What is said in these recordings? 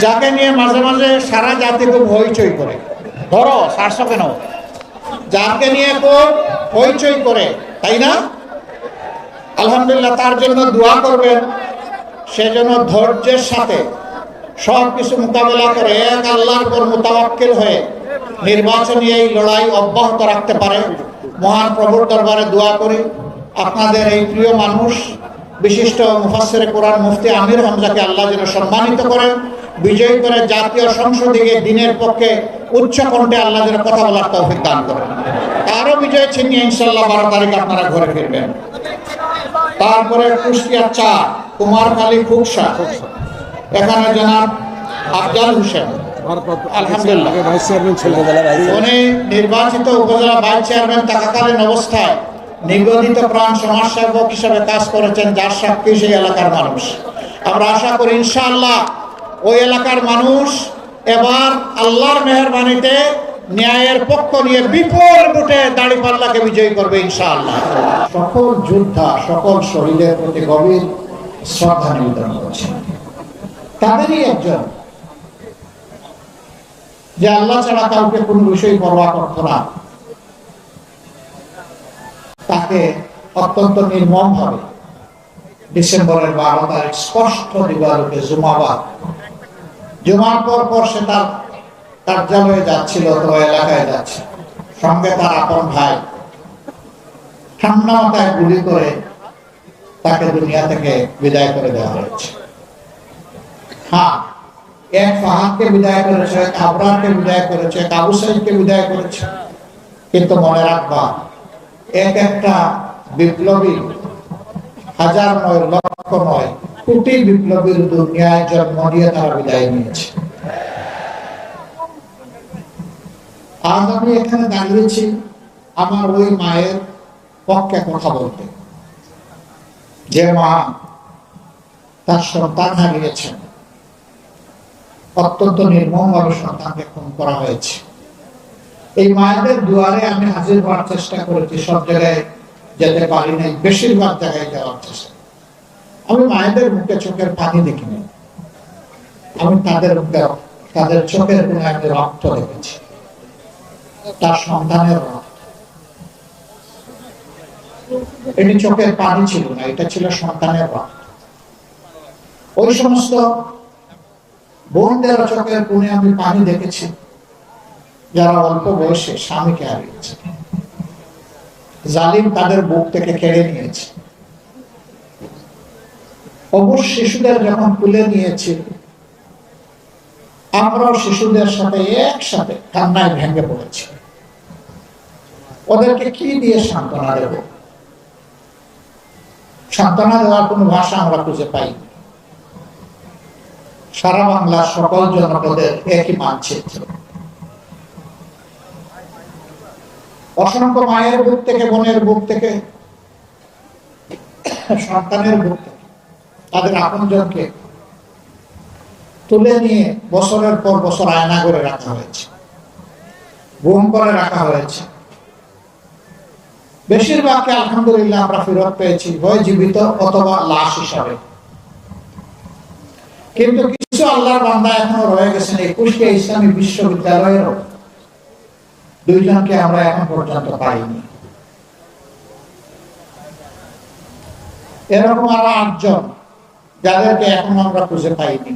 যাকে নিয়ে মাঝে মাঝে সারা জাতি খুব হইচই করে, ধরো সারছো কেন, যাকে নিয়ে খুব হইচই করে, তাই না? আলহামদুলিল্লাহ, তার জন্য দোয়া করবেন। সেজন্য ধৈর্যের সাথে সব কিছু মোকাবেলা করে এক আল্লাহর উপর মুতাওয়াক্কিল হয়ে নির্বাচনী এই লড়াই অব্যাহত রাখতে পারে। মহান প্রভুর দরবারে দোয়া করি আপনাদের এই প্রিয় মানুষ বিশিষ্ট মুফাসসিরে কোরআন মুফতি আমির হামজাকে আল্লাহ যেন সম্মানিত করেন, বিজয়ী করে জাতীয় সংসদে দিনের পক্ষে উচ্চ কণ্ঠে আল্লাহ যেন কথা বলার তৌফিক দান করেন। তারও বিজয় ছিনিয়ে ইনশাআল্লাহ 12 তারিখ আপনারা ঘরে ফিরবেন। তারপরে কুষ্টিয়া 4 কুমারখালী খুকসা, এখানে জনাব আফজাল হোসেন আলহামদুলিল্লাহ উনি নির্বাচিত উপজেলা ভাইস চেয়ারম্যান থাকাকালীন অবস্থায় নিবেদিত প্রাণ সমাজসেবক হিসেবে কাজ করেছেন, যার সাক্ষী সেই এলাকার মানুষ। আমরা আশা করি ইনশাআল্লাহ ওই এলাকার মানুষ এবার আল্লাহর মেহেরবানিতে ন্যায়ের পক্ষ নিয়ে বিপুল ভোটে দাঁড়িপাল্লাকে বিজয়ী করবে ইনশাআল্লাহ। সকল যোদ্ধা, সকল শহীদের প্রতি গভীর শ্রদ্ধা নিবেদন করছি। তাদেরই একজন যে আল্লাহ ছাড়া কাউকে কোন বিষয় পরোয়া করত না, তাকে অত্যন্ত নির্মম ভাবে ডিসেম্বরের 12 তারিখ স্পষ্ট দিবালোকে জুমার পর সে তার কার্যালয়ে যাচ্ছিল, তো এলাকায় যাচ্ছে, সঙ্গে তার আপন ভাই ঠান্ডা মাথায় গুলি করে তাকে দুনিয়া থেকে বিদায় করে দেওয়া হয়েছে। হ্যাঁ, এক ফাহাদকে বিদায় করেছে, আবরারকে বিদায় করেছে, আবু সাইদকে বিদায় করেছে, কিন্তু মনে রাখবা এক একটা বিপ্লবী হাজার নয়, লক্ষ নয়, কোটি বিপ্লবীর দুনিয়ায় জন্ম দিয়ে তারা বিদায় নিয়েছে। আজ আমি এখানে দাঁড়িয়েছি আমার ওই মায়ের পক্ষে কথা বলতে, যে মা তার সন্তান হারিয়েছেন, অত্যন্ত নির্মম ভাবে সন্তানকে খুন করা হয়েছে। এই মায়েদের দুয়ারে আমি হাজির হওয়ার চেষ্টা করেছি, সব জায়গায় যেতে পারি নাই, বেশিরভাগ জায়গায় যাওয়ার চেষ্টা। আমি মায়েদের মুখে চোখের পানি দেখিনি, আমি তাদের মুখে, তাদের চোখের কোণে আমি রক্ত দেখেছি, তার সন্তানের রক্ত। এটি চোখের পানি ছিল না, এটা ছিল সন্তানের রক্ত। ওই সমস্ত বোনদের চোখের কোণে আমি পানি দেখেছি যারা অল্প বয়সে স্বামীকে হারিয়েছে, জালিম তাদের বুক থেকে কেড়ে নিয়েছে। অবশ্য শিশুদের যখন তুলে নিয়েছি, আমরাও শিশুদের সাথে একসাথে কান্নায় ভেঙে পড়েছি। ওদেরকে কি দিয়ে সান্ত্বনা দেব? সান্ত্বনা দেওয়ার কোন ভাষা আমরা খুঁজে পাই। সারা বাংলার সকল জনপদের একই মানচিত্র। অসংখ্য মায়ের বুক থেকে, বোনের বুক থেকে, সন্তানের বুক থেকে তাদের আপনজনকে তুলে নিয়ে বছরের পর বছর আয়না করে রাখা হয়েছে, গুম করে রাখা হয়েছে। বেশিরভাগকে আলহামদুলিল্লাহ আমরা ফেরত পেয়েছি, হয় জীবিত অথবা লাশ হিসাবে। কিন্তু কিছু আল্লাহর বান্দা এখনো রয়ে গেছেন। কুষ্টিয়া ইসলামী বিশ্ববিদ্যালয়ের 2 জনকে আমরা এখন পর্যন্ত পাইনি। এরকম আরো 8 জন যাদেরকে এখন আমরা খুঁজে পাইনি।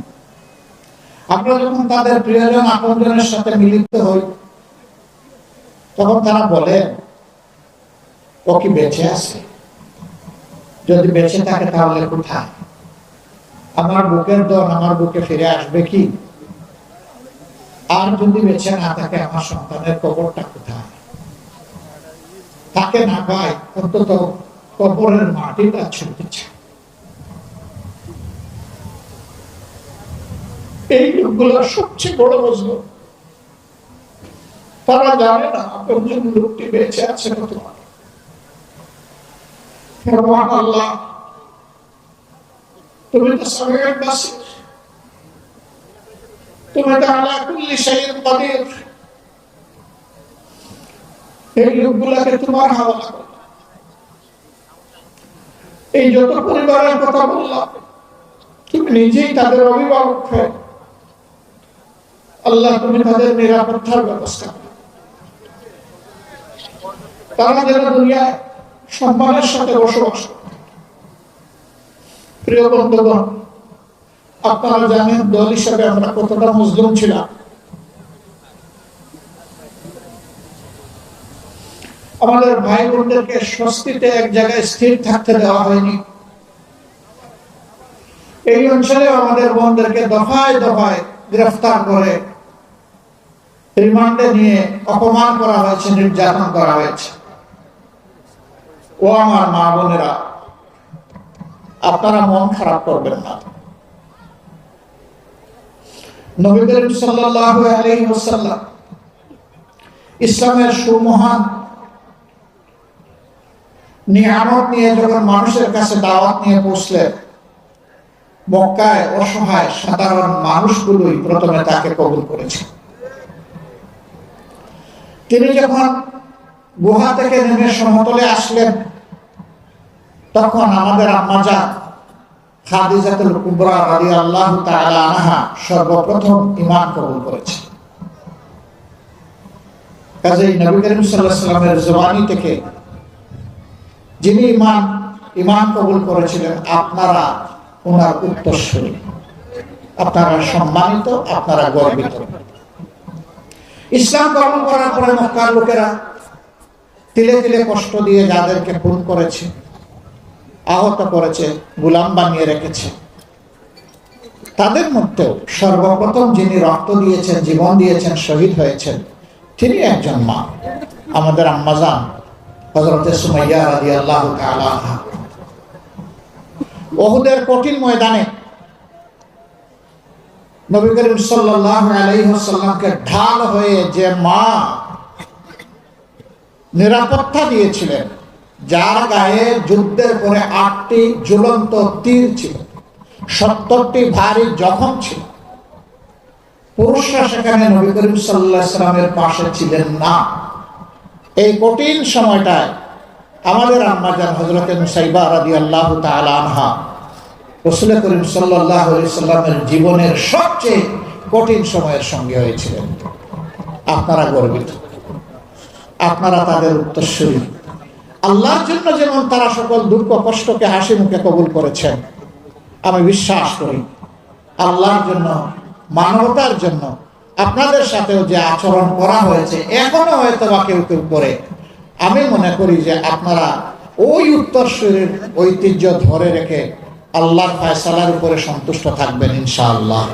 আমরা যখন তাদের প্রিয়জন আপনজনের সাথে মিলিত হই, তখন তারা বলে, ও কি বেঁচে আছে? যদি বেঁচে থাকে তাহলে কোথায়? আমার বুকের দন আমার বুকে ফিরে আসবে কি? আর যদি বেঁচে না থাকে আমার সন্তানের কবরটা কোথায়? তাকে না পাই, অন্তত কবরের মাটিটা ছুটতে চায়। এই লোকগুলোর সবচেয়ে বড় প্রশ্ন, তারা জানে না কোন লোকটি বেঁচে আছে কতবার। আল্লাহ, তুমি তো সবের বাসির, তুমি তো আলা কুল্লি শাইইন কাদির। এই লোকগুলোকে তোমার হাওয়ালা করো। এই যত পরিবারের কথা বললাম, তুমি নিজেই তাদের অভিভাবক হয়ে আল্লাহ তুমি তাদের নিরাপত্তার ব্যবস্থা করো, তারা যেন দুনিয়ায় সম্মানের সাথে বসবাস করে। প্রিয় বন্ধুগণ, আপনারা জানেন দল হিসাবে আমরা কতটা মজলুম ছিলাম। আমাদের ভাই বোনদেরকে স্বস্তিতে এক জায়গায় স্থির থাকতে দেওয়া হয়নি। এই অঞ্চলে আমাদের বোনদেরকে দফায় দফায় গ্রেফতার করে রিমান্ডে নিয়ে অপমান করা হয়েছে, নির্যাতন করা হয়েছে। ও আমার মা বোনেরা, আপনারা মন খারাপ করবেন না। নবী করিম সাল্লাল্লাহু আলাইহি ওয়াসাল্লাম ইসলামের সুমহান নিয়ামত নিয়ে যখন মানুষের কাছে দাওয়াত নিয়ে পৌঁছলেন, মক্কায় অসহায় সাধারণ মানুষগুলোই প্রথমে তাকে কবুল করেছে। তিনি যখন গুহা থেকে নেমে সমতলে আসলেন, তখন আমাদের আম্মা জান খাদিজাতুল কুবরা রাদিয়াল্লাহু তাআলা আনহা সর্বপ্রথম ঈমান কবুল করেছে। কাজেই নবী করিম সাল্লাল্লাহু আলাইহি ওয়াসাল্লামের জবানি থেকে যিনি ঈমান কবুল করেছিলেন, আপনারা ওনার উত্তরসূরি, আপনারা সম্মানিত, আপনারা গর্বিত। ইসলাম গ্রহণ করার পরে মক্কার লোকেরা তিলে তিলে কষ্ট দিয়ে যাদেরকে খুন করেছে, আহত করেছে, গোলাম বানিয়ে রেখেছে, তাদের মধ্যেও সর্বপ্রথম যিনি রক্ত দিয়েছেন, জীবন দিয়েছেন, শহীদ হয়েছেন, তিনি একজন মা, আমাদের আম্মা জান হযরত সুমাইয়া রাদিয়াল্লাহু তাআলা আনহা। উহুদের কঠিন ময়দানে নবী করিম সাল্লাল্লাহু আলাইহি ওয়াসাল্লামকে ঢাল হয়ে যে মা নিরাপত্তা দিয়েছিলেন, যার গায়ে যুদ্ধের পরে 8টি ঝুলন্ত তীর ছিল, 70টি ভারী জখম ছিল, পুরুষরা সেখানে নবী করিম সাল্লাল্লাহু আলাইহি ওয়াসাল্লামের পাশে ছিলেন না। এই কঠিন সময়টায় আমাদের আম্মা জান হযরত মুসাইবা রাদিয়াল্লাহু তাআলা আনহা রাসূল করিম সাল্লাল্লাহু আলাইহি ওয়াসাল্লামের জীবনের সবচেয়ে কঠিন সময়ের সঙ্গে হয়েছিলেন। আপনারা গর্বিত, আপনারা তাদের উত্তরসূরি। আল্লাহর জন্য যেমন তারা সকল দুঃখ কষ্টকে হাসি মুখে কবুল করেছেন, আমি বিশ্বাস করি আল্লাহর জন্য, মানবতার জন্য আপনাদের সাথেও যে আচরণ করা হয়েছে, এখনো হয়তো বা কেউ কেউ করে, আমি মনে করি যে আপনারা ওই উত্তরসূরির ঐতিহ্য ধরে রেখে আল্লাহর ফয়সালার উপরে সন্তুষ্ট থাকবেন ইনশাআল্লাহ।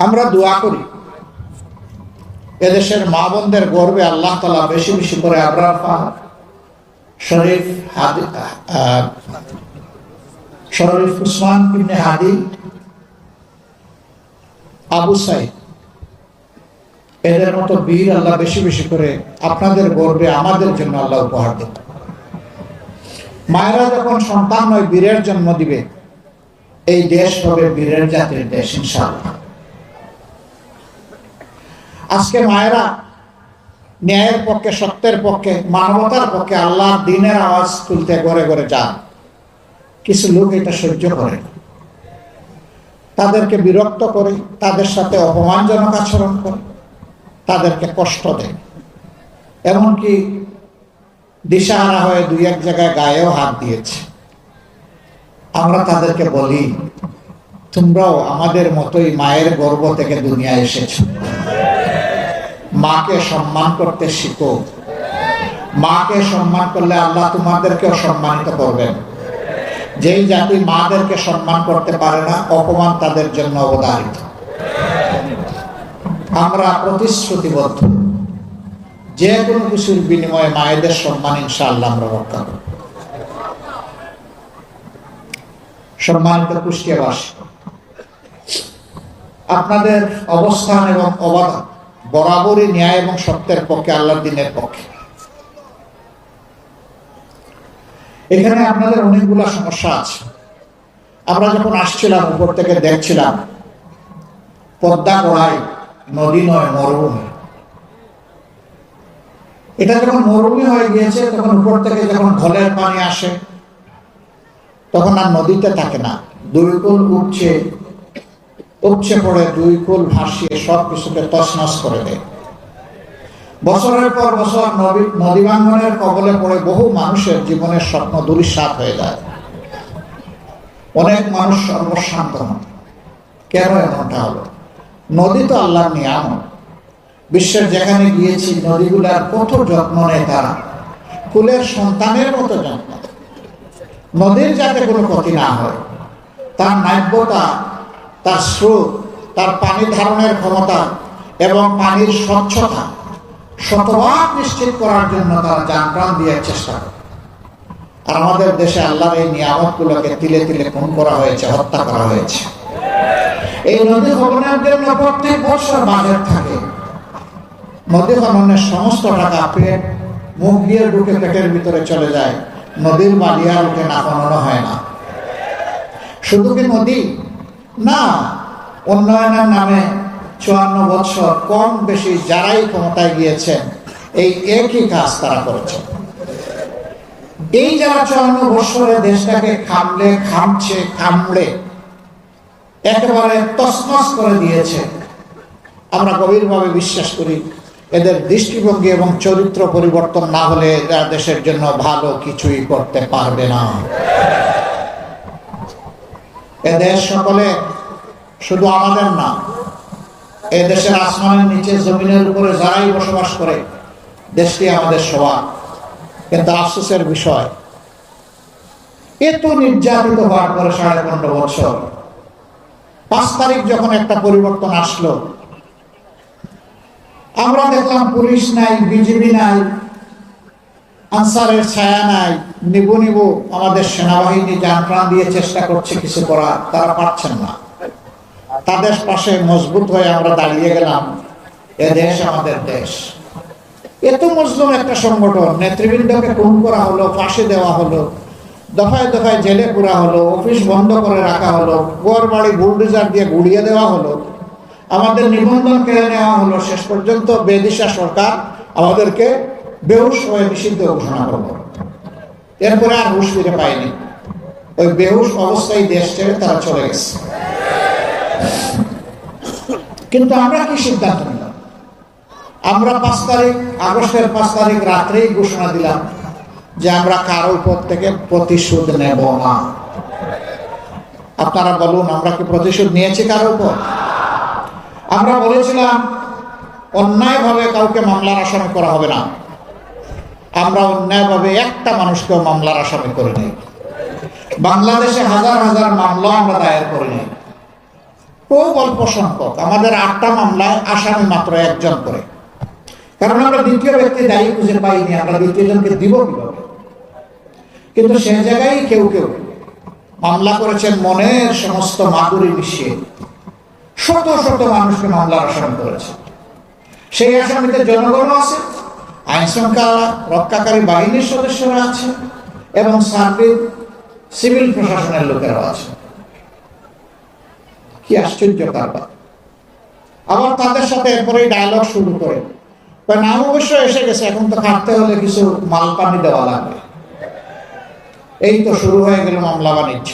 আমরা দোয়া করি এদেশের মা বোনদের গর্বে আল্লাহ তাআলা বেশি বেশি করে আবরার ফাহাদ, শরীফ উসমান ইবনে হাদি, আবু সাইদ, এদের মতো বীর আল্লাহ বেশি বেশি করে আপনাদের গর্বে আমাদের জন্য আল্লাহ উপহার দেন। মায়েরা যখন সন্তান নয় বীরের জন্ম দিবে, এই দেশ হবে বীরের জাতির দেশ ইনশাআল্লাহ। আজকে মায়েরা ন্যায়ের পক্ষে, সত্যের পক্ষে, মানবতার পক্ষে আল্লাহর দ্বীনের আওয়াজ তুলতে ঘরে ঘরে যান। কিছু লোক এটা সহ্য করে, তাদেরকে বিরক্ত করে, তাদের সাথে অপমানজনক আচরণ করে, তাদেরকে কষ্ট দেয়, এমনকি দিশাহারা হয়ে দুই এক জায়গায় গায়েও হাত দিয়েছে। আমরা তাদেরকে বলি, তোমরাও আমাদের মতোই মায়ের গর্ভ থেকে দুনিয়ায় এসেছো, মাকে সম্মান করতে শিখো। মাকে সম্মান করলে আল্লাহ তোমাদেরকেও সম্মানিত করবেন। যেই জাতি মাদেরকে সম্মান করতে পারে না, অপমান তাদের জন্য অবধারিত। আমরা প্রতিশ্রুতিবদ্ধ, যে কোনো কিছুর বিনিময়ে মায়েদের সম্মান ইনশাআল্লাহ আমরা রক্ষা করব। সম্মানিত কুষ্টিয়াবাসী, আপনাদের অবস্থান এবং অবদান বরাবরই ন্যায় এবং সত্যের পক্ষে, আল্লাহর দ্বীনের পক্ষে। এখানে আপনাদের অনেকগুলো সমস্যা আছে। আমরা যখন আসছিলাম উপর থেকে দেখছিলাম পদ্মা গড়াই নদী নয়, মরুভূমি। এটা যখন মরুভূমি হয়ে গিয়েছে, তখন উপর থেকে যখন ঢলের পানি আসে, তখন আর নদীতে থাকে না, দুই কুল উঠছে, উপচে পড়ে দুই কুল ভাসিয়ে সব কিছুকে তছনছ করে দেয়। বছরের পর বছর নদী ভাঙ্গনের কবলে পড়ে বহু মানুষের জীবনের স্বপ্ন ধূলিসাৎ হয়ে যায়। অনেক মানুষ সর্বশান্ত হন। কেন এমনটা হলো? নদী তো আল্লাহর নিয়ামত। বিশ্বের যেখানে গিয়েছি নদীগুলার কত যত্ন নেয় তারা, কুলের সন্তানের মতো যত্ন। নদীর যাতে কোনো ক্ষতি না হয়, তার নাব্যতা, তার স্রোত, তার পানি ধারণের ক্ষমতা এবং পানির স্বচ্ছতা শতভাগ নিশ্চিত করার জন্য তারা জান প্রাণ দেওয়ার চেষ্টা করে। আর আমাদের দেশে আল্লাহর এই নিয়ামতগুলোকে তিলে তিলে খুন করা হয়েছে, হত্যা করা হয়েছে। এই নদী খননের জন্য প্রত্যেক বছর বাজেট থাকে। নদী খননের সমস্ত টাকা পেট মুখ দিয়ে ঢুকে পেটের ভিতরে চলে যায়। নদীর বালিয়া উঠে না, খনন হয় না। শুধু কি নদী না, উন্নয়নের নামে 54 বছর কম বেশি যারাই ক্ষমতায় গিয়েছেন এই একই কাজ তারা করেছেন। এই যারা 54 বছরে দেশটাকে কামড়ে একেবারে তছনছ করে দিয়েছে, আমরা গভীরভাবে বিশ্বাস করি এদের দৃষ্টিভঙ্গি এবং চরিত্র পরিবর্তন না হলে এরা দেশের জন্য ভালো কিছুই করতে পারবে না। এদেশ সকলে, শুধু আমাদের না, এ দেশের আসমানের নিচে জমিনের উপরে যারাই বসবাস করে, দেশটি আমাদের সবার। কিন্তু আফসোসের বিষয়, এত নির্যাতিত হওয়ার পরে 15.5 বছর 5 তারিখ যখন একটা পরিবর্তন আসলো, আমরা দেখলাম পুলিশ নাই, বিজিবি নাই, আনসারের ছায়া নাই। নিবু আমাদের সেনাবাহিনী জান প্রাণ দিয়ে চেষ্টা করছে কিছু করার, তারা পারছেন না। তাদের পাশে মজবুত হয়ে আমরা দাঁড়িয়ে গেলাম। এ দেশ আমাদের দেশ। এত মজলুম একটা সংগঠন, নেতৃবৃন্দকে খুন করা হলো, ফাঁসি দেওয়া হলো, দফায় দফায় জেলে পুরা হলো, অফিস বন্ধ করে রাখা হলো, ঘর বাড়ি বুলডোজার দিয়ে গুড়িয়ে দেওয়া হলো, আমাদের নিবন্ধন কেড়ে নেওয়া হলো। শেষ পর্যন্ত বেদিশা সরকার আমাদেরকে বেহুশ হয়ে নিষিদ্ধ ঘোষণা করলো। এরপরে আর হুঁশ ফিরে পায়নি। ওই বেহুশ অবস্থায় দেশ ছেড়ে তারা চলে গেছে। কিন্তু আমরা কি সিদ্ধান্ত নিলাম? আমরা 5 তারিখ, আগস্টের 5 তারিখ রাত্রেই ঘোষণা দিলাম যে আমরা কারো উপর থেকে প্রতিশোধ নেব না। আপনারা বলুন, আমরা কি প্রতিশোধ নিয়েছি কারো উপর? আমরা বলেছিলাম অন্যায়ভাবে কাউকে মামলার আসামি করা হবে না। আমরা অন্যায়ভাবে একটা মানুষকেও মামলার আসামি করি নাই। বাংলাদেশে হাজার হাজার মামলা আমরা দায়ের করি নাই। খুব অল্প সংখ্যক, আমাদের 8টা মামলায় আসামি মাত্র 1 জন করে। কারণ আমরা দ্বিতীয় ব্যক্তি দায়ী খুঁজে পাইনি, আমরা দ্বিতীয় জনকে দিব কিভাবে? কিন্তু সে জায়গায় কেউ কেউ মামলা করেছেন মনের সমস্ত মাধুরী মিশিয়ে। শত শত মানুষকে মামলার আসামি করেছে। সেই আসামিতে জনগণ আছে, আইন শৃঙ্খলা রক্ষাকারী বাহিনীর সদস্যরা আছে এবং সিভিল প্রশাসনের লোকেরা আছে। কি আশ্চর্য ব্যাপার! আবার তাদের সাথে এরপরে ডায়লগ শুরু করে, নাম অবশ্য এসে গেছে, এখন তো খাটতে হলে কিছু মাল পানি দেওয়া লাগবে। এই তো শুরু হয়ে গেল মামলা বাণিজ্য।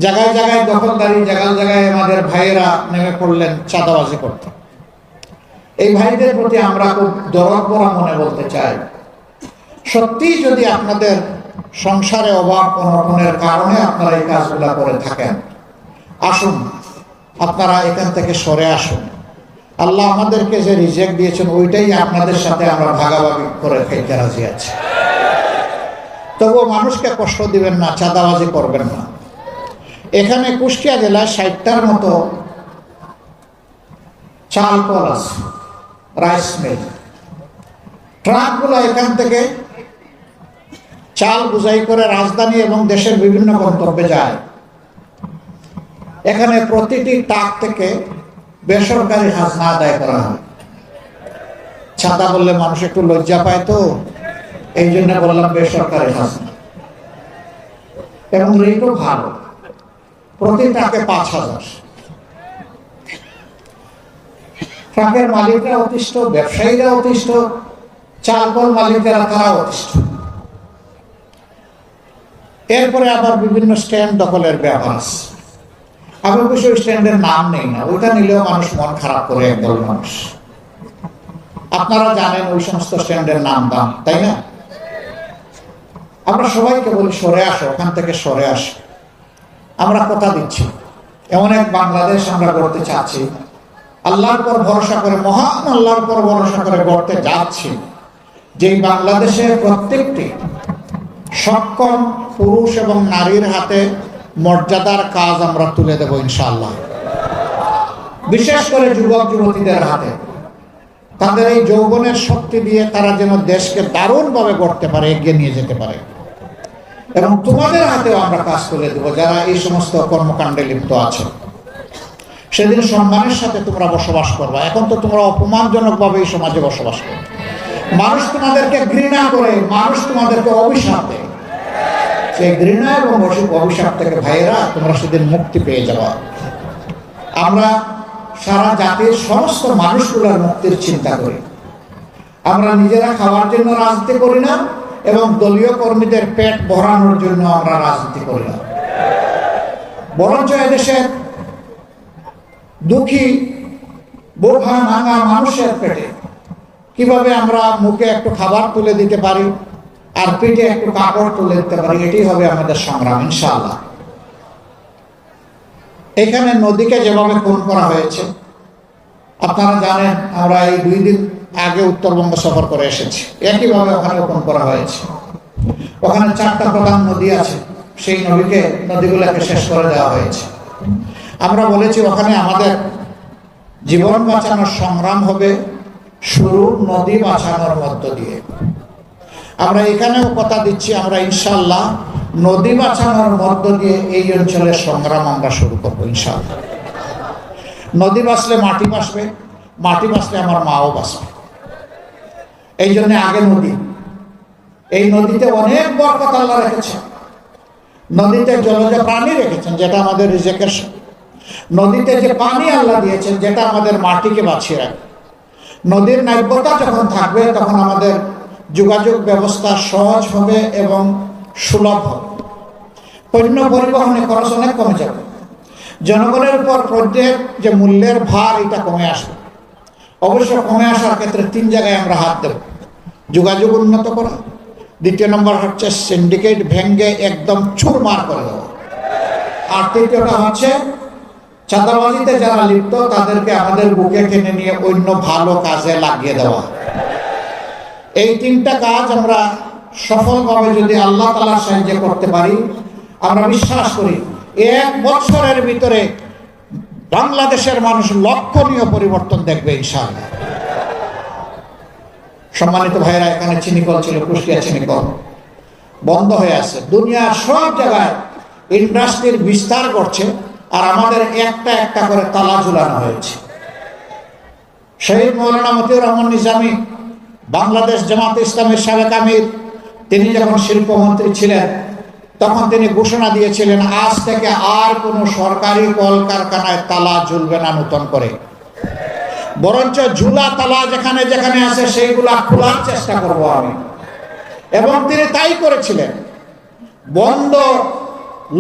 জায়গায় জায়গায় দখলদারি, জায়গায় জায়গায় আমাদের ভাইয়েরা নেমে পড়লেন চাঁদাবাজি করতে। এই ভাইদের প্রতি আমরা খুব দরদ ভরা মনে বলতে চাই, সত্যি যদি আপনাদের সংসারে অভাব অনটনের কারণে আপনারা এই কাজগুলা করে থাকেন, আসুন আপনারা এখান থেকে সরে আসুন। আল্লাহ আমাদেরকে যে রিজেক্ট দিয়েছেন ওইটাই আপনাদের সাথে আমরা ভাগাভাগি করে খাইতে রাজি আছি। তবুও মানুষকে কষ্ট দিবেন না, চাঁদাবাজি করবেন না। এখানে কুষ্টিয়া জেলায় 60টার মতো চাল কল আছে, রাইস মিল। ট্রাকগুলো এখান থেকে চাল বোঝাই করে রাজধানী এবং দেশের বিভিন্ন গন্তব্যে যায়। এখানে প্রতিটি ট্রাক থেকে বেসরকারি খাজনা আদায় করা হয়। চাঁদা বললে মানুষ একটু লজ্জা পায়, তো এই জন্য বললাম বেসরকারি খাজনা। এবং রেটও ভালো, প্রতি ট্রাকে 5,000। ট্রাকের মালিকরা অতিষ্ঠ, ব্যবসায়ীরা অতিষ্ঠ, চালকল মালিকেরা তারা অতিষ্ঠ। এরপরে আবার বিভিন্ন স্ট্যান্ড দখলের ব্যাপার আছে। আমি অবশ্য স্ট্যান্ডের নাম নেই না, ওইটা নিলেও মানুষ মন খারাপ করে একদল মানুষ। আপনারা জানেন ওই সমস্ত স্ট্যান্ডের নাম দাম, তাই না? আমরা সবাইকে বলি সরে আসো, ওখান থেকে সরে আসো। আমরা কথা দিচ্ছি এমন এক বাংলাদেশ আমরা গড়তে চাচ্ছি, আল্লাহর পর ভরসা করে, মহান আল্লাহর পর ভরসা করে গড়তে যাচ্ছি, যেই বাংলাদেশের প্রত্যেকটি সক্ষম পুরুষ এবং নারীর হাতে মর্যাদার কাজ আমরা তুলে দেব ইনশাআল্লাহ। বিশেষ করে যুবক যুবতীদের হাতে, তাদের এই যৌবনের শক্তি দিয়ে তারা যেন দেশকে দারুণভাবে গড়তে পারে, এগিয়ে নিয়ে যেতে পারে। এবং তোমাদের হাতেও আমরা কাজ তুলে দেবো, যারা এই সমস্ত কর্মকাণ্ডে লিপ্ত আছে। সেদিন সম্মানের সাথে তোমরা বসবাস করবা। এখন তো তোমরা অপমানজনকভাবে এই সমাজে বসবাস করো, মানুষ তোমাদেরকে ঘৃণা করে, মানুষ তোমাদেরকে অভিশাপ দেয়। সেই ঘৃণা এবং অভিশাপ থেকে ভাইয়েরা তোমরা সেদিন মুক্তি পেয়ে যাবা। আমরা সারা জাতির সমস্ত মানুষগুলোর মুক্তির চিন্তা করি। আমরা নিজেরা খাওয়ার জন্য রাজনীতি করি না, এবং দলীয় কর্মীদের পেট ভরানোর জন্য আমরা রাজনীতি করি না। বরঞ্চ এদেশের দুঃখী বোঝা ভাঙা মানুষের পেটে কিভাবে আমরা মুখে একটু খাবার তুলে দিতে পারি আর পেটে একটু কাপড় তুলে দিতে পারি, এটি হবে আমাদের সংগ্রাম ইনশাআল্লাহ। এখানে নদীকে যেভাবে খুন করা হয়েছে আপনারা জানেন, আমরা এই 2 দিন আগে উত্তরবঙ্গ সফর করে এসেছি, একইভাবে ওখানে খুন করা হয়েছে। ওখানে 4টা প্রধান নদী আছে, সেই নদীগুলোকে শেষ করে দেওয়া হয়েছে। আমরা বলেছি ওখানে আমাদের জীবন বাঁচানোর সংগ্রাম হবে শুরু নদী বাঁচানোর মধ্য দিয়ে। আমরা এখানেও কথা দিচ্ছি, আমরা ইনশাআল্লাহ নদী বাঁচানোর মধ্য দিয়ে এই অঞ্চলের সংগ্রাম আমরা শুরু করবো ইনশাআল্লাহ। নদী বাঁচলে মাটি বাঁচবে, মাটি বাঁচলে আমার মাও বাঁচবে। এই জন্য আগে নদী। এই নদীতে অনেক বরকত আল্লাহ রেখেছেন, নদীতে জলজ প্রাণী রেখেছেন যেটা আমাদের রিজেকের। নদীতে যে পানি আল্লাহ দিয়েছেন যেটা আমাদের মাটিকে বাঁচিয়ে রাখে। নদীর নাব্যতা যখন থাকবে তখন আমাদের যোগাযোগ ব্যবস্থা সহজ হবে এবং সুলভ হবে। পণ্য পরিবহনে খরচ অনেক কমে যাবে, জনগণের উপর প্রত্যেক যে মূল্যের ভার এটা কমে আসবে। অবশ্য কমে আসার ক্ষেত্রে 3 জায়গায় আমরা হাত দেব। যোগাযোগ উন্নত করা, 2 নম্বর হচ্ছে সিন্ডিকেট ভেঙ্গে একদম চুরমার করে দেওয়া, আর 3টা হচ্ছে চাঁদাবাজিতে যারা লিপ্ত তাদেরকে আমাদের বুকে টেনে নিয়ে অন্য ভালো কাজে লাগিয়ে দেওয়া। এই 3টা কাজ আমরা সফলভাবে যদি আল্লাহ তাআলার সাহায্য করতে পারি, আমরা বিশ্বাস করি 1 বছরের ভিতরে বাংলাদেশের মানুষ লক্ষণীয় পরিবর্তন দেখবে ইনশাআল্লাহ। সম্মানিত ভাইরা, এখানে চিনিকল ছিল, কুষ্টিয়া চিনিকল বন্ধ হয়ে আছে। দুনিয়ার সব জায়গায় ইন্ডাস্ট্রির বিস্তার করছে, আর আমাদের একটা একটা করে তালা ঝুলানো হয়েছে। শহীদ মৌলানা মতিউর রহমান নিজামী, বাংলাদেশ জামাতে ইসলামের সাবেক আমির, তিনি যখন শিল্পমন্ত্রী ছিলেন তখন তিনি ঘোষণা দিয়েছিলেন আজ থেকে আর কোনো সরকারি কলকারখানায় তালা ঝুলবে না নতুন করে, বরঞ্চ ঝুলা তালা যেখানে যেখানে আছে সেইগুলা খোলার চেষ্টা করব আমি। এবং তিনি তাই করেছিলেন। বন্ধ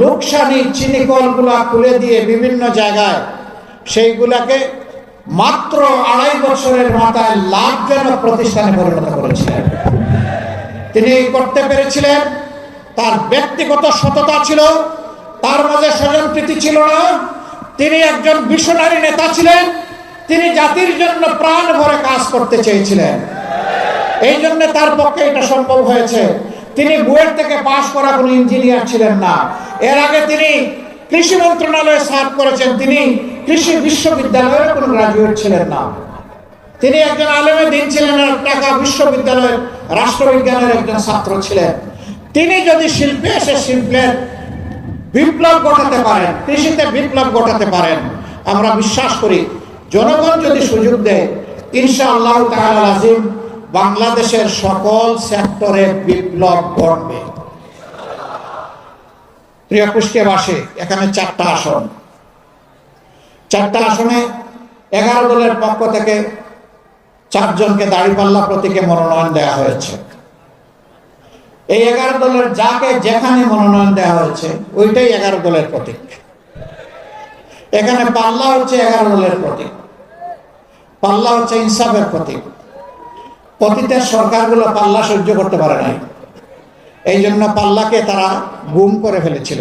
লোকসানি চিনিকলগুলা খুলে দিয়ে বিভিন্ন জায়গায় সেইগুলাকে মাত্র 2.5 বছরের মাথায় লাভজনক প্রতিষ্ঠানে পরিণত করেছিলেন। তিনি করতে পেরেছিলেন, তার ব্যক্তিগত সততা ছিল, তার মাঝে স্বজনপ্রীতি ছিল না, তিনি একজন ভিশনারি নেতা ছিলেন, তিনি জাতির জন্য প্রাণ ভরে কাজ করতে চেয়েছিলেন। এই জন্য তার পক্ষে এটা সম্ভব হয়েছে। তিনি বুয়েট থেকে পাশ করা কোনো ইঞ্জিনিয়ার ছিলেন না, এর আগে তিনি কৃষি মন্ত্রণালয়ে সার্ভ করেছেন, তিনি কৃষি বিশ্ববিদ্যালয়ের কোনো গ্রাজুয়েট ছিলেন না, তিনি একজন আলেমে দ্বীন ছিলেন, ঢাকা বিশ্ববিদ্যালয়ের রাষ্ট্রবিজ্ঞানের একজন ছাত্র ছিলেন। তিনি যদি শিল্পে এসে শিল্পের বিপ্লব ঘটাতে পারেন, কৃষিতে বিপ্লব ঘটাতে পারেন, আমরা বিশ্বাস করি জনগণ যদি সুযোগ দেয় ইনশাআল্লাহ তাআলা আজিম বাংলাদেশের সকল সেক্টরে বিপ্লব ঘটবে। প্রিয় কুষ্টিয়াবাসী, এখানে 4টা আসন, 4টা আসনে 11 দলের পক্ষ থেকে 4 জনকে দাঁড়িপাল্লা প্রতীকে মনোনয়ন দেওয়া হয়েছে। এই 11 দলের যাকে যেখানে মনোনয়ন দেওয়া হয়েছে ওইটাই 11 দলের প্রতীক। এখানে পাল্লা হচ্ছে 11 দলের প্রতীক, পাল্লা হচ্ছে ইনসাফের প্রতীক। অতীতের সরকারগুলো পাল্লা সহ্য করতে পারে নাই, এই জন্য পাল্লাকে তারা গুম করে ফেলেছিল।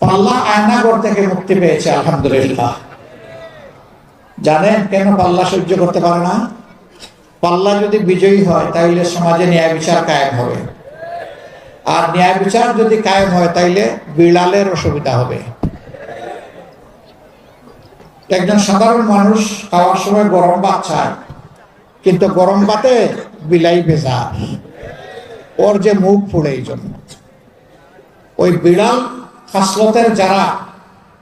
পাল্লা আয়নাগর থেকে মুক্তি পেয়েছে আলহামদুলিল্লাহ। জানেন কেন পাল্লা সহ্য করতে পারে না? পাল্লা যদি বিজয়ী হয় তাইলে সমাজে ন্যায় বিচার কায়েম হবে, আর ন্যায় বিচার যদি কায়েম হয় তাইলে বিড়ালের অসুবিধা হবে। একজন সাধারণ মানুষ খাওয়ার সময় গরম ভাত চায়, কিন্তু গরম ভাতে বিলাই ভেজা, ওর যে মুখ পুড়ে। এই জন্য ওই বিড়াল খাসলতের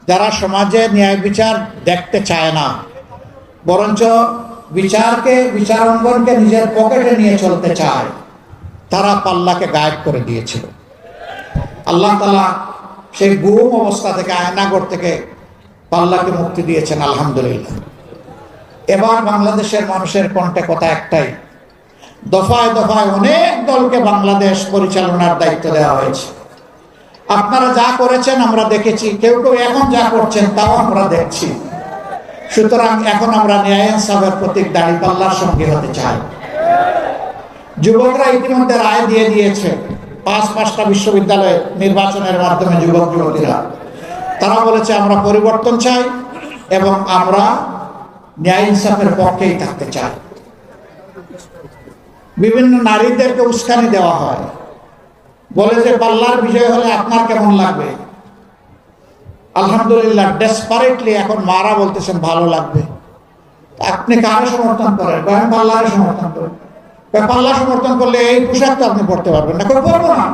যারা সমাজে ন্যায় বিচার দেখতে চায় না, বরঞ্চ বিচারাঙ্গনকে নিজের পকেটে নিয়ে চলতে চায়, তারা পাল্লাকে গায়েব করে দিয়েছিল। আল্লাহ তাআলা সেই গুম অবস্থা থেকে, আয়নাগর থেকে পাল্লাকে মুক্তি দিয়েছেন আলহামদুলিল্লাহ। এবার বাংলাদেশের মানুষের কণ্ঠে কথা একটাই, দফায় দফায় অনেক দলকে বাংলাদেশ পরিচালনার দায়িত্ব দেওয়া হয়েছে। আপনারা যা করেছেন আমরা দেখেছি, কেউ কেউ এখন যা করছেন তাও আমরা দেখছি। সুতরাং এখন আমরা ন্যায় ইনসাফের প্রতীক দাঁড়িপাল্লার সঙ্গে হতে চাই। যুবকরা ইতিমধ্যে রায় দিয়ে দিয়েছে, 5টা বিশ্ববিদ্যালয়ে নির্বাচনের মাধ্যমে যুবক যুবতীরা তারা বলেছে আমরা পরিবর্তন চাই এবং আমরা ন্যায় ইনসাফের পক্ষেই থাকতে চাই। বিভিন্ন নারীদেরকে উস্কানি দেওয়া হয়, বলে যে পাল্লার বিজয় হলে আপনার কেমন লাগবে? আলহামদুলিল্লাহ ডেসপারেটলি এখন মারা বলতেছেন ভালো লাগবে। আপনি কারে সমর্থন করেন? পাল্লারে সমর্থন করেন। পাল্লা সমর্থন করলে এই পোশাক তো আপনি পড়তে পারবেন না, কেউ পরবো না।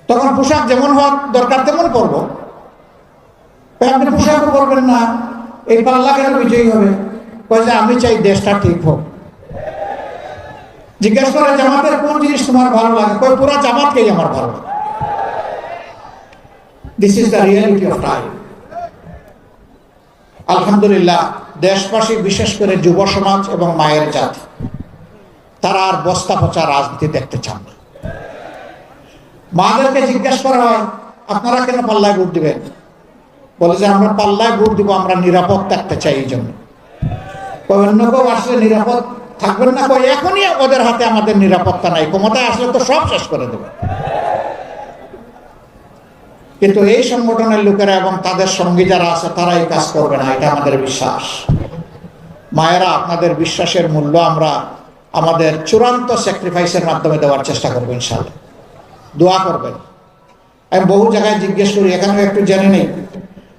তখন পোশাক যেমন হওয়া দরকার তেমন পরবো। আপনি পোশাকও পরবেন না, এই পাল্লা কেন বিজয়ী হবে? যে আমি চাই দেশটা ঠিক হোক। জিজ্ঞেস করে জামাতের কোন জিনিস তোমার ভালো লাগে? পুরো জামাতকেই আমার ভালো লাগে। This is the reality of time. আলহামদুলিল্লাহ দেশবাসী, বিশেষ করে যুব সমাজ এবং মায়ের জাতি, তারা আর বস্তা পচা রাজনীতি দেখতে চান না। মাদেরকে জিজ্ঞেস করা হয় আপনারা কেন পাল্লায় ভোট দিবেন? বলে যে আমরা পাল্লায় ভোট দিব, আমরা নিরাপদ থাকতে চাই। এই জন্য অন্য কেউ আসলে নিরাপদ থাকবেন না। এখনই ওদের হাতে আমাদের নিরাপত্তা নাই, ক্ষমতায় আসলে তো সব শেষ করে দেবে। কিন্তু এই সংগঠনের লোকেরা এবং তাদের সঙ্গী যারা আছে তারা এই কাজ করবে না, এটা আমাদের বিশ্বাস। মায়েরা, আপনাদের বিশ্বাসের মূল্য আমরা আমাদের চূড়ান্ত স্যাক্রিফাইসের মাধ্যমে দেওয়ার চেষ্টা করবো ইনশাআল্লাহ। দোয়া করবেন। আমি বহু জায়গায় জিজ্ঞেস করি, এখানেও একটু জেনে নেই,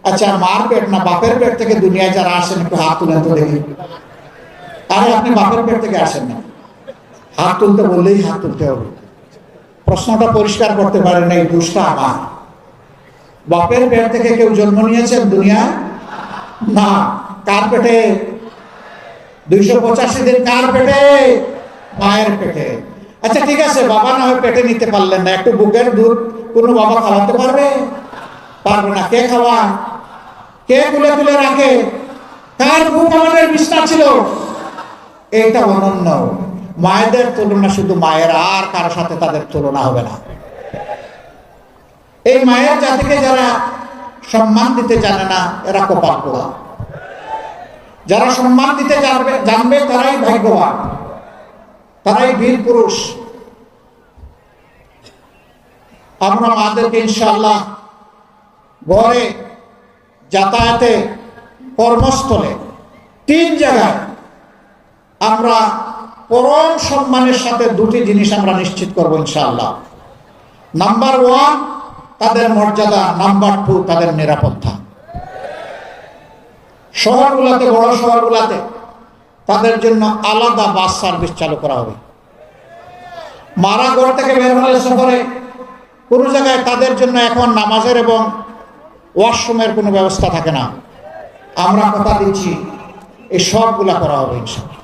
আচ্ছা মার পেট না বাপের পেট থেকে দুনিয়ায় যারা আসেন একটু হাত তুলেন তো দেখি। আরে আপনি বাপের পেট থেকে আসেন না, হাত তুলতে বললেই হাত তুলতে হবে। প্রশ্নটা পরিষ্কার করতে পারেন, এই দোষটা আমার। বাপের পেট থেকে কেউ জন্ম নিয়েছেন দুনিয়া? না। কার পেটে? 285 দিন কার পেটে? মায়ের পেটে। আচ্ছা ঠিক আছে, বাবা না হয় পেটে নিতে পারলেন না, একটু বুকের দুধ কোনো বাবা খাওয়াতে পারবে? পারবে না। কে খাওয়ায়? কে তুলে তুলে রাখে? কার বুক আমাদের বিছনা ছিল? এইটা অনন্য। মায়েদের তুলনা শুধু মায়ের, আর কারো সাথে তাদের তুলনা হবে না। এই মায়ের জাতিকে যারা সম্মান দিতে জানে না, এরা কপাল পোড়া। যারা সম্মান দিতে জানবে তারাই ভাগ্যবান, তারাই বীর পুরুষ। আমরা মাদেরকে ইনশাআল্লাহ ঘরে, যাতায়াতে, কর্মস্থলে, 3 জায়গায় আমরা পরম সম্মানের সাথে 2টি জিনিস আমরা নিশ্চিত করবো ইনশাআল্লাহ। নাম্বার 1 তাদের মর্যাদা, নাম্বার 2 তাদের নিরাপত্তা। শহরগুলোতে, বড় শহরগুলোতে তাদের জন্য আলাদা বাস সার্ভিস চালু করা হবে। মারা ঘর থেকে বের হলে শহরে কোনো জায়গায় তাদের জন্য এখন নামাজের এবং ওয়াশরুমের কোনো ব্যবস্থা থাকে না। আমরা কথা দিচ্ছি এই সবগুলা করা হবে ইনশাআল্লাহ।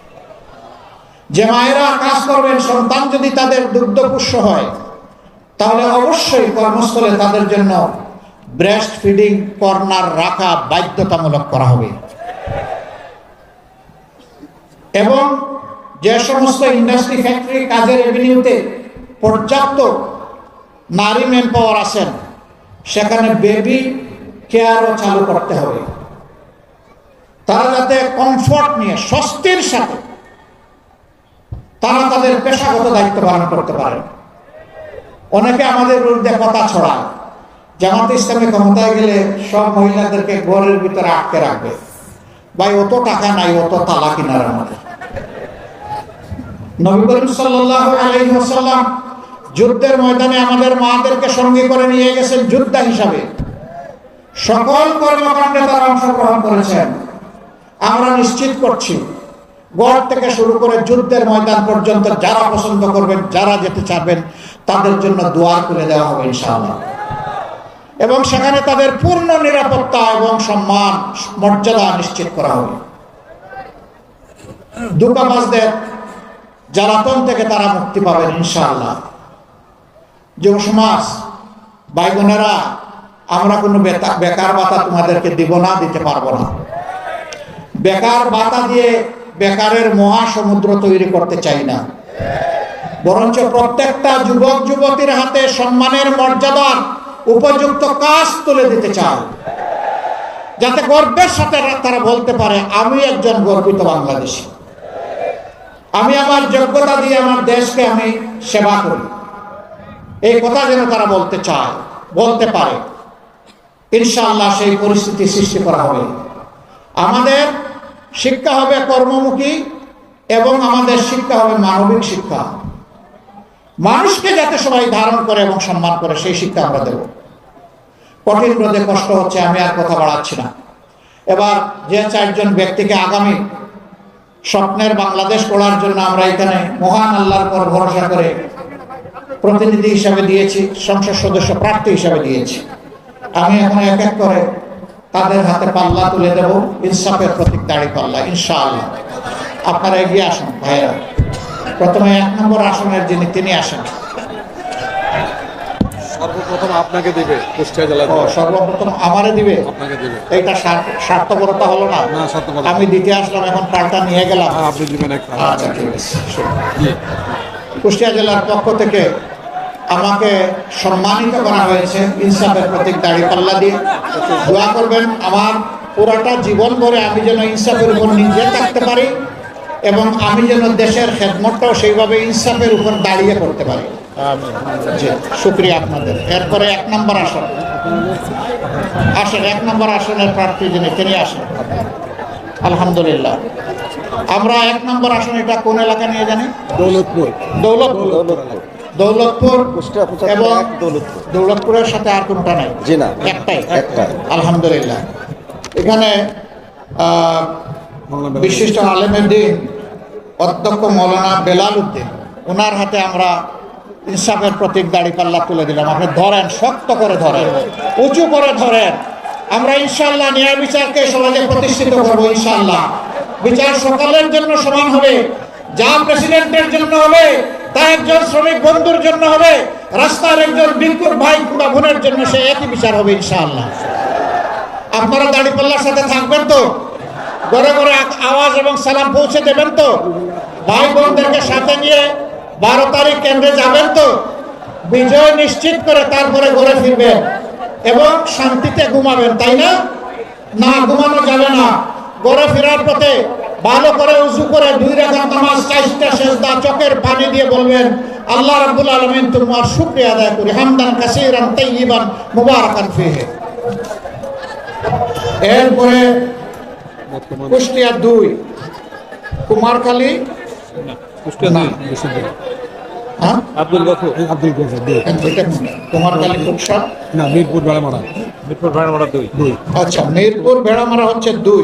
যে মায়েরা কাজ করবেন, সন্তান যদি তাদের দুগ্ধপুষ্য হয়, তাহলে অবশ্যই কর্মস্থলে তাদের জন্য ব্রেস্ট ফিডিং কর্নার রাখা বাধ্যতামূলক করা হবে। এবং যে সমস্ত ইন্ডাস্ট্রি, ফ্যাক্টরি, কাজের এভিনিউতে পর্যাপ্ত নারী ম্যান পাওয়ার আছেন, সেখানে বেবি কেয়ারও চালু করতে হবে। তারা যাতে কমফর্ট নিয়ে স্বস্তির সাথে তারা তাদের পেশাগত দায়িত্ব পালন করতে পারে। অনেকে আমাদের বিরুদ্ধে কথা ছড়ায়, জামাতে ইসলামী ক্ষমতায় গেলে সব মহিলাদেরকে ঘরের ভিতরে আটকে রাখবে। ভাই, অত টাকা নাই, অত তালা কিনার আমাদের। নবী করিম সাল্লাল্লাহু আলাইহি ওয়াসাল্লাম যুদ্ধের ময়দানে আমাদের মাদেরকে সঙ্গে করে নিয়ে গেছেন যোদ্ধা হিসাবে। সকল কর্মকাণ্ডে তারা অংশগ্রহণ করেছেন। আমরা নিশ্চিত করছি, গড় থেকে শুরু করে যুদ্ধের ময়দান পর্যন্ত যারা পছন্দ করবেন, যারা যেতে চাবেন, তাদের জন্য দুয়ার খুলে দেওয়া হবে ইনশাআল্লাহ। এবং সেখানে তাদের পূর্ণ নিরাপত্তা এবং সম্মান মর্যাদা নিশ্চিত করা হবে। ধোঁকাবাজদের জ্বালাতন থেকে তারা মুক্তি পাবেন ইনশাআল্লাহ। যুব সমাজ, ভাই বোনেরা, আমরা কোনো বেকার ভাতা তোমাদেরকে দিব না, দিতে পারবো না। বেকার ভাতা দিয়ে বেকারের মহাসমুদ্র তৈরি করতে চাই না, বরঞ্চ প্রত্যেকটা যুবক যুবতীর হাতে সম্মানের মর্যাদার উপযুক্ত কাজ তুলে দিতে চাই, যাতে গর্বের সাথে তারা বলতে পারে, আমি একজন গর্বিত বাংলাদেশী, আমি আমার যোগ্যতা দিয়ে আমার দেশকে আমি সেবা করি। এই কথা যেন তারা বলতে চায়, বলতে পারে। ইনশাআল্লাহ সেই পরিস্থিতি সৃষ্টি করা হবে। আমাদের শিক্ষা হবে কর্মমুখী এবং আমাদের শিক্ষা হবে মানবিক শিক্ষা। মানুষকে যাতে সবাই ধারণ করে এবং সম্মান করে, সেই শিক্ষা আমরা দেব। কঠিন রোদে কষ্ট হচ্ছে, আমি আর কথা বাড়াচ্ছি না। এবার যে চারজন ব্যক্তিকে আগামী স্বপ্নের বাংলাদেশ গড়ার জন্য আমরা এখানে মহান আল্লাহর উপর ভরসা করে প্রতিনিধি হিসাবে দিয়েছি, সংসদ সদস্য প্রার্থী হিসাবে দিয়েছি, আমি এখন এক এক করে তাদের হাতে পাল্লা তুলে দেব, ইনসাফের প্রতীক দাঁড়িপাল্লা ইনশাআল্লাহ। আপনারা এগিয়ে আসুন ভাইয়েরা। প্রথমে 1 নম্বর আসনের যিনি, তিনি আসেন। সর্বপ্রথম আপনাকে দিবে কুষ্টিয়া জেলা। সর্বপ্রথম আমারে দিবে? আপনাকে দিবে। এইটা স্বার্থপরতা হলো না? না, স্বার্থপরতা। আমি দিতে আসলাম, এখন কার্ডটা নিয়ে গেলাম। আপনি দিবেন একটা। আচ্ছা, ঠিক আছে। কুষ্টিয়া জেলার পক্ষ থেকে আমাকে সম্মানিত করা হয়েছে ইনসাফের প্রতীক দাঁড়িপাল্লা দিয়ে। দোয়া করবেন আমার পুরাটা জীবন ভরে আমি যেন ইনসাফের উপর নিজে থাকতে পারি এবং আমি যেন দেশের খেদমতটাও সেইভাবে ইনসাফের উপর দাঁড়িয়ে করতে পারি। জি, শুক্রিয়া আপনাদের। এরপরে 1 নম্বর আসন আসেন। 1 নম্বর আসনের প্রার্থী যিনি, তিনি আসেন। আলহামদুলিল্লাহ। আমরা 1 নম্বর আসন, এটা কোন এলাকা নিয়ে জানি? দৌলতপুর। দৌলতপুর এবং দৌলতপুরের সাথে আর কোনটা নাই? জি না, একটাই। আলহামদুলিল্লাহ। এখানে বিশিষ্ট আলেমের দিন অধ্যক্ষ মৌলানা বেলাল উদ্দিন, ওনার হাতে আমরা ইনসাফের প্রতীক দাঁড়িপাল্লা তুলে দিলাম। আপনি ধরেন, শক্ত করে ধরেন, উঁচু করে ধরেন। আমরা ইনশাআল্লাহ ন্যায় বিচারকে সমাজে প্রতিষ্ঠিত করবো ইনশাআল্লাহ। বিচার সকলের জন্য সমান হবে। যা প্রেসিডেন্টের জন্য হবে, তা একজন শ্রমিক বন্ধুর জন্য হবে, রাস্তার একজন ভিক্ষুক ভাই কিংবা বোনের জন্য সে একই বিচার হবে ইনশাআল্লাহ। আপনারা দাঁড়িপাল্লার সাথে থাকবেন তো? ঘরে ঘরে আওয়াজ এবং সালাম পৌঁছে দেবেন তো? ভাই বোনদেরকে সাথে নিয়ে 12 তারিখ কেন্দ্রে যাবেন তো? বিজয় নিশ্চিত করে তারপরে ঘরে ফিরবেন এবং শান্তিতে ঘুমাবেন, তাই না? না, ঘুমানো যাবে না। ঘরে ফেরার পথে ভালো করে উযু করে 2 রাকাত নামাজ, 4টা সিজদা, চোখের পানি দিয়ে বলবেন, আল্লাহ রাব্বুল আলামিন তোমার শুকরিয়া আদায় করি, হামদান কাসীরান তাইয়িবান মুবারাকান ফীহি। এরপরে কুষ্টিয়া 2, কুমারখালী, আব্দুল গফুর। কুমারখালী কুকসা না, মিরপুর ভেড়ামারা। মিরপুর ভেড়ামারা 2। আচ্ছা, মিরপুর ভেড়ামারা হচ্ছে 2।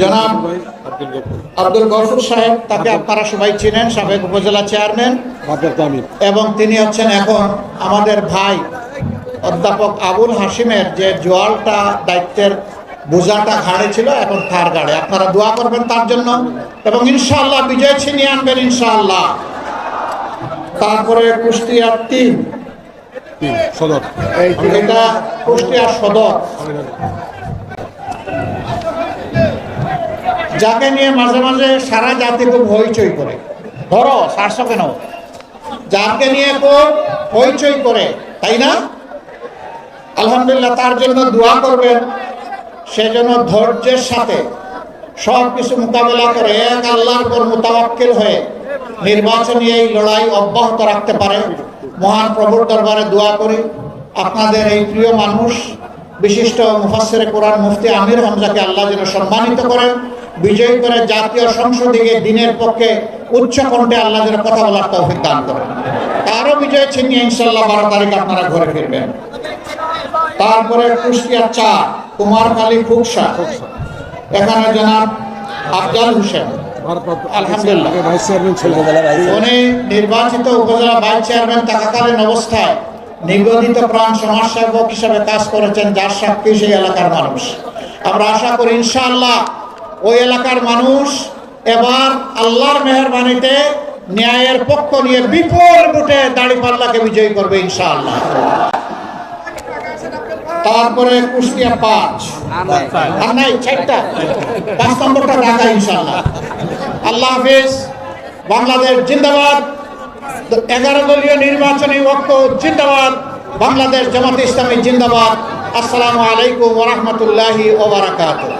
জনাব আব্দুল গফুর সাহেব, তাকে আপনারা সবাই চিনেন, সাবেক উপজেলা চেয়ারম্যান, এবং তিনি হচ্ছেন এখন আমাদের ভাই অধ্যাপক আবুল হাশিমের যে জোয়ালটা দায়িত্বের বোঝাটা ঘাড়ে ছিল, এখন তার ঘাড়ে। আপনারা দোয়া করবেন তার জন্য এবং ইনশাআল্লাহ বিজয় ছিনিয়ে আনবেন ইনশাআল্লাহ। তারপরে কুষ্টিয়া 3 সদর, এটা কুষ্টিয়া সদর, যাকে নিয়ে মাঝে মাঝে সারা জাতি খুব হইচই করে। ধরো সারছো কেন? যাকে নিয়ে খুব হইচই করে, তাই না? আলহামদুলিল্লাহ তার জন্য দোয়া করবেন, সেজন্য ধৈর্যের সাথে সব কিছু মোকাবেলা করে এক আল্লাহর উপর মুতাওয়াক্কিল হয়ে নির্বাচনী এই লড়াই অব্যাহত রাখতে পারে। মহান প্রভুর দরবারে দোয়া করি আপনাদের এই প্রিয় মানুষ বিশিষ্ট মুফাসসিরে কোরআন মুফতি আমির হামজাকে আল্লাহ যেন সম্মানিত করেন, বিজয়ী করে জাতীয় সংসদে দিনের পক্ষে উচ্চ কণ্ঠে আল্লাহ যেন কথা বলার তৌফিক দান করেন। তারও বিজয় ছিনিয়ে ইনশাল্লাহ 12 তারিখ আপনারা ঘরে ফিরবেন। তারপরে কুষ্টিয়া 4 কুমারখালী খুকসা, এখানে জনাব আফজাল হোসেন আলহামদুলিল্লাহ ভাইস চেয়ারম্যান ছিলেন। উনি নির্বাচিত উপজেলা ভাইস চেয়ারম্যান থাকাকালীন অবস্থায় নিবেদিত প্রাণ সমাজসেবক হিসাবে কাজ করেছেন, যার সাক্ষী সেই এলাকার মানুষ। আমরা আশা করি ইনশাআল্লাহ ওই এলাকার মানুষ এবার আল্লাহর মেহেরবানিতে ন্যায়ের পক্ষ নিয়ে বিপুল ভোটে দাঁড়িপাল্লাকে বিজয়ী করবে ইনশাআল্লাহ। তারপরে কুষ্টিয়া 5 আর নাই 4টা, 5 নম্বরটা ঢাকা ইনশাআল্লাহ। আল্লাহ হাফেজ। বাংলাদেশ জিন্দাবাদ। 11 দলীয় নির্বাচনী ঐক্য জিন্দাবাদ। বাংলাদেশ জামাত ইসলামী জিন্দাবাদ। আসসালামু আলাইকুম ওয়া রাহমাতুল্লাহি ওয়া বারাকাতুহু।